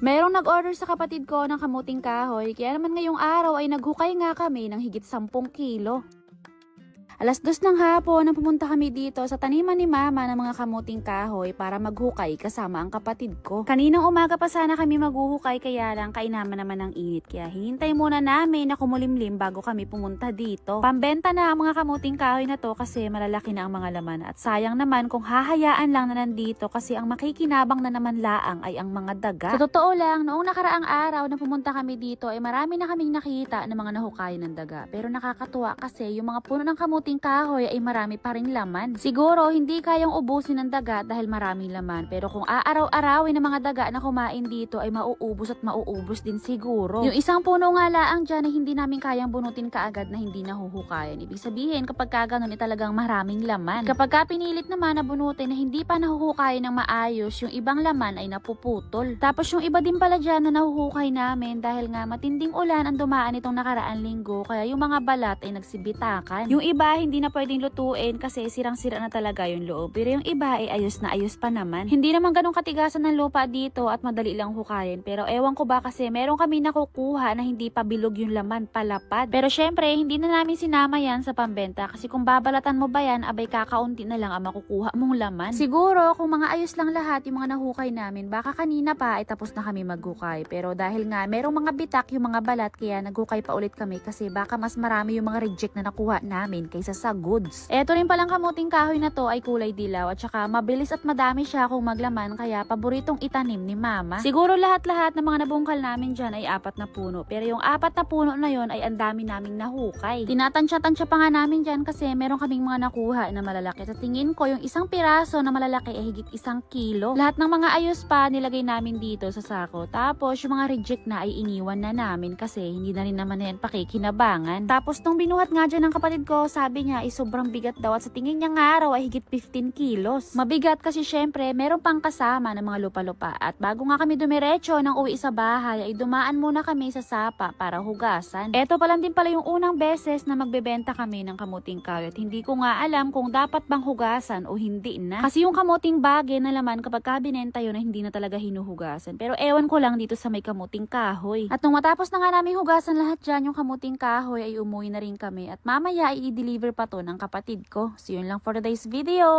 Merong nag-order sa kapatid ko ng kamuting kahoy, kaya naman ngayong araw ay naghukay nga kami ng higit 10 kilo. Alas 2 ng hapon nang pumunta kami dito sa taniman ni Mama ng mga kamuting kahoy para maghukay kasama ang kapatid ko. Kaninang umaga pa sana kami maghuhukay kaya lang kainaman naman ng init kaya hinintay muna namin na kumulimlim bago kami pumunta dito. Pambenta na ang mga kamuting kahoy na to kasi malalaki na ang mga laman at sayang naman kung hahayaan lang na nandito kasi ang makikinabang na naman laang ay ang mga daga. Sa totoo lang, noong nakaraang araw na pumunta kami dito ay marami na kaming nakita ng mga nahukayan ng daga. Pero nakakatuwa kasi yung mga puno ng kamuting kahoy ay marami pa ring laman. Siguro hindi kayang ubusin ng daga dahil maraming laman, pero kung aaraw-arawin ng mga daga na kumain dito ay mauubos at mauubos din siguro. Yung isang puno nga laang dyan ay hindi namin kayang bunutin kaagad na hindi nahuhukayan. Ibig sabihin kapag kaganon ay talagang maraming laman. Kapag ka pinilit naman na bunutin na hindi pa nahuhukayan ng maayos, yung ibang laman ay napuputol. Tapos yung iba din pala dyan na nahuhukay namin dahil nga matinding ulan ang dumaan itong nakaraan linggo kaya yung mga balat ay nagsibitakan. Yung iba hindi na pwedeng lutuin kasi sirang-sira na talaga yung loob. Pero yung iba ay ayos na ayos pa naman. Hindi naman ganun katigasan ng lupa dito at madali lang hukayin. Pero ewan ko ba kasi meron kami nakukuha na hindi pa bilog yung laman, palapad. Pero syempre, hindi na namin sinama yan sa pambenta kasi kung babalatan mo ba yan, abay kakaunti na lang ang makukuha mong laman. Siguro, kung mga ayos lang lahat yung mga nahukay namin, baka kanina pa ay tapos na kami maghukay. Pero dahil nga merong mga bitak yung mga balat, kaya naghukay pa ulit kami kasi baka mas marami yung mga reject na nakuha namin kaysa sa goods. Eto rin palang kamuting kahoy na to ay kulay dilaw at saka mabilis at madami siya kung maglaman kaya paboritong itanim ni Mama. Siguro lahat-lahat ng mga nabungkal namin dyan ay 4 na puno pero yung 4 na puno na yon ay ang dami naming nahukay. Tinatansya-tansya pa nga namin dyan kasi meron kaming mga nakuha na malalaki. Sa tingin ko yung isang piraso na malalaki ay higit 1 kilo. Lahat ng mga ayos pa nilagay namin dito sa sako. Tapos yung mga reject na ay iniwan na namin kasi hindi na rin naman yan pakikinabangan. Tapos nung binuhat nga dyan ng kapatid ko, sabi niya sobrang bigat daw at sa tingin niya nga araw ay higit 15 kilos. Mabigat kasi syempre meron pang kasama ng mga lupa-lupa at bago nga kami dumiretso ng uwi sa bahay ay dumaan muna kami sa sapa para hugasan. Eto pa lang din pala yung unang beses na magbebenta kami ng kamuting kahoy at hindi ko nga alam kung dapat bang hugasan o hindi na. Kasi yung kamuting bage na laman kapag kabinenta yun ay hindi na talaga hinuhugasan. Pero ewan ko lang dito sa may kamuting kahoy. At nung matapos na nga namin hugasan lahat dyan yung kamuting kahoy ay umuwi na rin kami at mamaya ay i-deliver pa to ng kapatid ko. So yun lang for today's video.